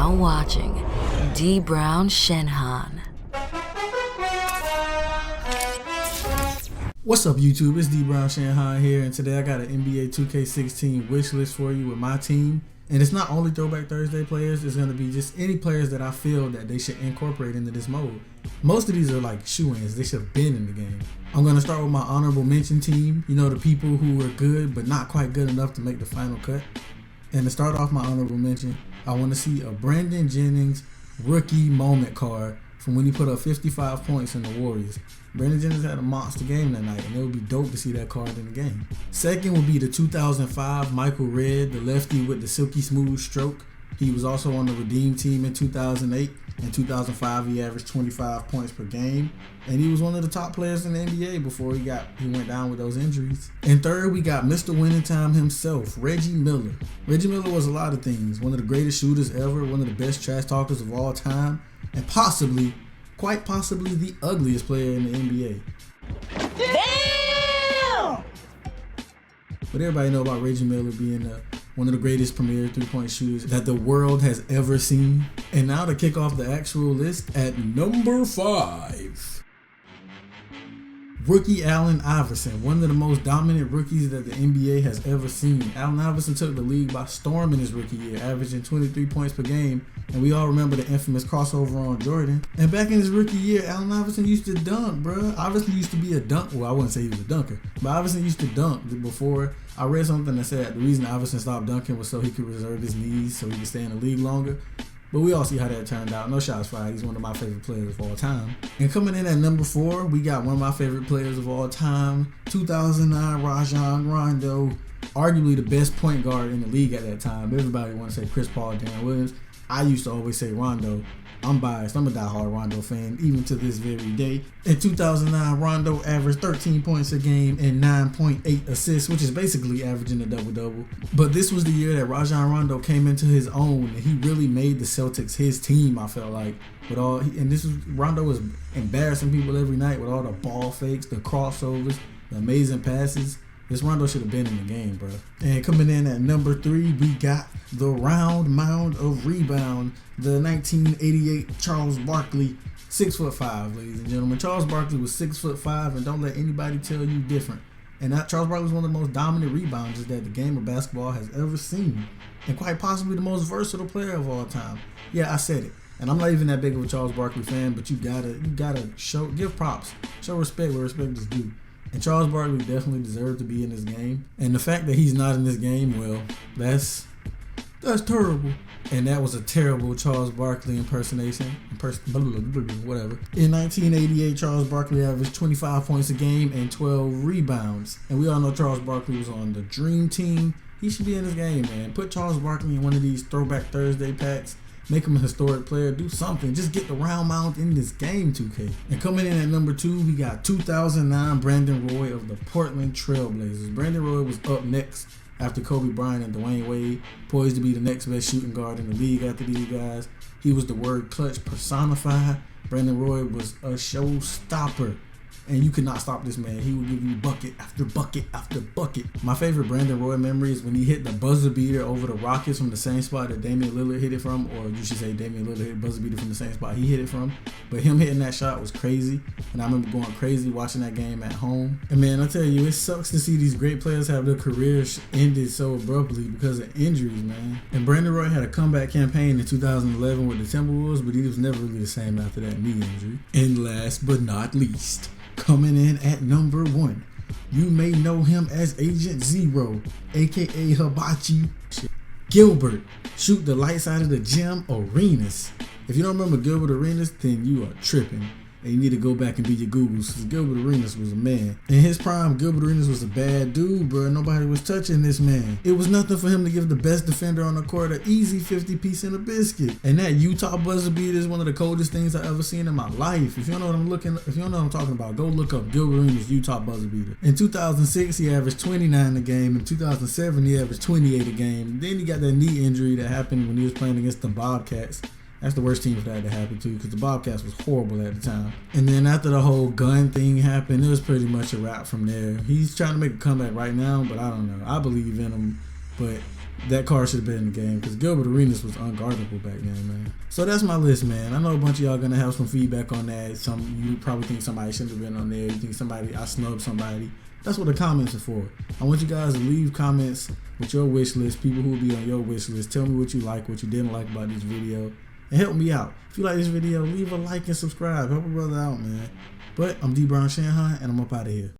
now watching D. Brown Shenhan. What's up, YouTube? It's D. Brown Shenhan here, and today I got an NBA 2K16 wish list for you with my team. And it's not only Throwback Thursday players, it's going to be just any players that I feel that they should incorporate into this mode. Most of these are like shoo-ins, they should have been in the game. I'm going to start with my honorable mention team. You know, the people who are good but not quite good enough to make the final cut. And to start off my honorable mention, I want to see a Brandon Jennings rookie moment card from when he put up 55 points in the Warriors. Brandon Jennings had a monster game that night, and it would be dope to see that card in the game. Second would be the 2005 Michael Redd, the lefty with the silky smooth stroke. He was also on the Redeem team in 2008. In 2005, he averaged 25 points per game, and he was one of the top players in the NBA before he went down with those injuries. And third, we got Mr. Winning Time himself, Reggie Miller. Reggie Miller was a lot of things. One of the greatest shooters ever, one of the best trash talkers of all time, and quite possibly the ugliest player in the NBA. Damn! But everybody know about Reggie Miller being one of the greatest premier three-point shooters that the world has ever seen. And now to kick off the actual list, at number 5, rookie Allen Iverson, one of the most dominant rookies that the NBA has ever seen. Allen Iverson took the league by storm in his rookie year, averaging 23 points per game, and we all remember the infamous crossover on Jordan. And back in his rookie year, Allen Iverson used to dunk, bruh. Iverson used to be a dunk. Well, I wouldn't say he was a dunker, but Iverson used to dunk before. I read something that said the reason Iverson stopped dunking was so he could reserve his knees so he could stay in the league longer. But we all see how that turned out. No shots fired. He's one of my favorite players of all time. And coming in at number 4, we got one of my favorite players of all time, 2009 Rajon Rondo, arguably the best point guard in the league at that time. Everybody want to say Chris Paul, Darren Williams. I used to always say Rondo. I'm biased. I'm a diehard Rondo fan, even to this very day. In 2009, Rondo averaged 13 points a game and 9.8 assists, which is basically averaging a double-double. But this was the year that Rajon Rondo came into his own, and he really made the Celtics his team, I felt like. Rondo was embarrassing people every night with all the ball fakes, the crossovers, the amazing passes. This Rondo should have been in the game, bro. And coming in at number 3, we got the round mound of rebound, the 1988 Charles Barkley, 6'5", ladies and gentlemen. Charles Barkley was 6'5", and don't let anybody tell you different. And Charles Barkley was one of the most dominant rebounders that the game of basketball has ever seen, and quite possibly the most versatile player of all time. Yeah, I said it. And I'm not even that big of a Charles Barkley fan, but you gotta give props, show respect where respect is due. And Charles Barkley definitely deserved to be in this game. And the fact that he's not in this game, well, that's terrible. And that was a terrible Charles Barkley impersonation. Whatever. In 1988, Charles Barkley averaged 25 points a game and 12 rebounds. And we all know Charles Barkley was on the Dream Team. He should be in this game, man. Put Charles Barkley in one of these Throwback Thursday packs. Make him a historic player. Do something. Just get the round mound in this game, 2K. And coming in at number 2, we got 2009 Brandon Roy of the Portland Trail Blazers. Brandon Roy was up next after Kobe Bryant and Dwayne Wade, poised to be the next best shooting guard in the league after these guys. He was the word clutch personified. Brandon Roy was a showstopper. And you could not stop this man. He would give you bucket after bucket after bucket. My favorite Brandon Roy memory is when he hit the buzzer beater over the Rockets from the same spot that Damian Lillard hit it from, or you should say Damian Lillard hit buzzer beater from the same spot he hit it from. But him hitting that shot was crazy, and I remember going crazy watching that game at home. And man, I tell you, it sucks to see these great players have their careers ended so abruptly because of injuries, man. And Brandon Roy had a comeback campaign in 2011 with the Timberwolves, but he was never really the same after that knee injury. And last but not least, coming in at number 1, you may know him as Agent Zero, aka Hibachi Gilbert. Shoot the lights out of the gym, Arenas. If you don't remember Gilbert Arenas, then you are tripping. And you need to go back and do your Googles, because Gilbert Arenas was a man. In his prime, Gilbert Arenas was a bad dude, bro. Nobody was touching this man. It was nothing for him to give the best defender on the court an easy 50-piece and a biscuit. And that Utah buzzer beater is one of the coldest things I've ever seen in my life. If you don't know what I'm talking about, go look up Gilbert Arenas Utah buzzer beater. In 2006, he averaged 29 a game. In 2007, he averaged 28 a game. Then he got that knee injury that happened when he was playing against the Bobcats. That's the worst team for that to happen to, because the Bobcats was horrible at the time. And then after the whole gun thing happened, it was pretty much a wrap from there. He's trying to make a comeback right now, but I don't know. I believe in him, but that card should have been in the game because Gilbert Arenas was unguardable back then, man. So that's my list, man. I know a bunch of y'all gonna have some feedback on that. You probably think somebody shouldn't have been on there. You think I snubbed somebody. That's what the comments are for. I want you guys to leave comments with your wish list, people who will be on your wish list. Tell me what you like, what you didn't like about this video, and help me out. If you like this video, leave a like and subscribe. Help a brother out, man. But I'm D. Brown Shanhan, and I'm up out of here.